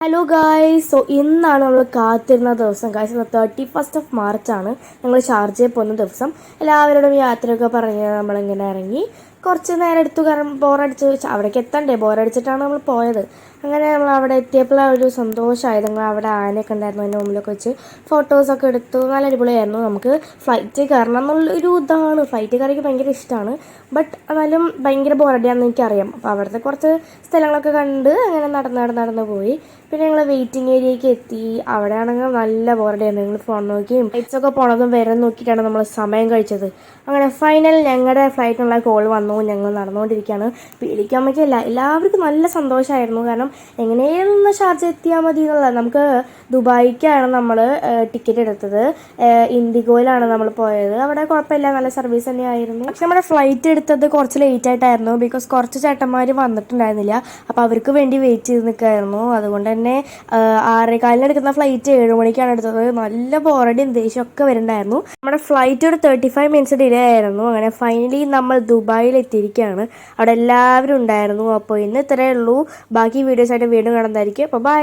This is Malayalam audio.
Hello guys. ഇന്നാണ് നമ്മൾ കാത്തിരുന്ന ദിവസം ഗായ്സ്. 31 മാർച്ചാണ് ഞങ്ങൾ ഷാർജയിൽ പോകുന്ന ദിവസം. എല്ലാവരോടും യാത്രയൊക്കെ പറഞ്ഞ് നമ്മളിങ്ങനെ ഇറങ്ങി. കുറച്ച് നേരം എടുത്തു, കാരണം ബോറടിച്ച് അവിടേക്ക് എത്തണ്ടേ, ബോറടിച്ചിട്ടാണ് നമ്മൾ പോയത്. അങ്ങനെ നമ്മൾ അവിടെ എത്തിയപ്പോൾ ഒരു സന്തോഷമായത്. ഞങ്ങൾ അവിടെ ആനയൊക്കെ ഉണ്ടായിരുന്നു, അതിൻ്റെ മുമ്പിലൊക്കെ വെച്ച് ഫോട്ടോസൊക്കെ എടുത്തു. നല്ല അടിപൊളിയായിരുന്നു. നമുക്ക് ഫ്ലൈറ്റ് കയറണം എന്നുള്ളൊരു ഇതാണ്, ഫ്ലൈറ്റ് കയറിക്ക് ഭയങ്കര ഇഷ്ടമാണ്. ബട്ട് എന്നാലും ഭയങ്കര ബോറടിയാണെന്ന് എനിക്കറിയാം. അപ്പോൾ അവിടുത്തെ കുറച്ച് സ്ഥലങ്ങളൊക്കെ കണ്ട് അങ്ങനെ നടന്ന് പോയി. പിന്നെ ഞങ്ങൾ വെയിറ്റിംഗ് ഏരിയയ്ക്ക് എത്തി. അവിടെ ആണെങ്കിൽ നല്ല ബോറടിയായിരുന്നു. ഞങ്ങൾ ഫോൺ നോക്കിയും ഫ്ലൈറ്റ്സൊക്കെ പോണതും വരെ നോക്കിയിട്ടാണ് നമ്മൾ സമയം കഴിച്ചത്. അങ്ങനെ ഫൈനൽ ഞങ്ങളുടെ ഫ്ലൈറ്റിനുള്ള കോൾ വന്നു. ഞങ്ങൾ നടന്നുകൊണ്ടിരിക്കുകയാണ്. പേടിക്കാൻ പറ്റില്ല, എല്ലാവർക്കും നല്ല സന്തോഷമായിരുന്നു. കാരണം എങ്ങനെയൊന്ന് ഷാർജ എത്തിയാൽ മതി എന്നുള്ളത്. നമുക്ക് ദുബായിക്കാണ് നമ്മൾ ടിക്കറ്റ് എടുത്തത്. ഇൻഡിഗോയിലാണ് നമ്മൾ പോയത്. അവിടെ കുഴപ്പമില്ല, നല്ല സർവീസ് തന്നെയായിരുന്നു. പക്ഷെ നമ്മുടെ ഫ്ലൈറ്റ് എടുത്തത് കുറച്ച് ലേറ്റ് ആയിട്ടായിരുന്നു. ബിക്കോസ് കുറച്ച് ചേട്ടന്മാർ വന്നിട്ടുണ്ടായിരുന്നില്ല. അപ്പോൾ അവർക്ക് വേണ്ടി വെയിറ്റ് ചെയ്ത് നിൽക്കുമായിരുന്നു. അതുകൊണ്ട് തന്നെ 6:15 എടുക്കുന്ന ഫ്ലൈറ്റ് 7 മണിക്കാണ് എടുത്തത്. നല്ല ബോറടിയും ദേഷ്യമൊക്കെ വരുന്നുണ്ടായിരുന്നു. നമ്മുടെ ഫ്ലൈറ്റ് ഒരു 35 മിനിറ്റ്സ് ഡിലേ ആയിരുന്നു. അങ്ങനെ ഫൈനലി നമ്മൾ ദുബായിൽ എത്തിയിരിക്കുകയാണ്. അവിടെ എല്ലാവരും ഉണ്ടായിരുന്നു. അപ്പോൾ ഇന്ന് ഇത്രയേ ഉള്ളൂ. ബാക്കി വീഡിയോസായിട്ട് വീണ്ടും കാണുന്നതായിരിക്കും. അപ്പോൾ ബൈ.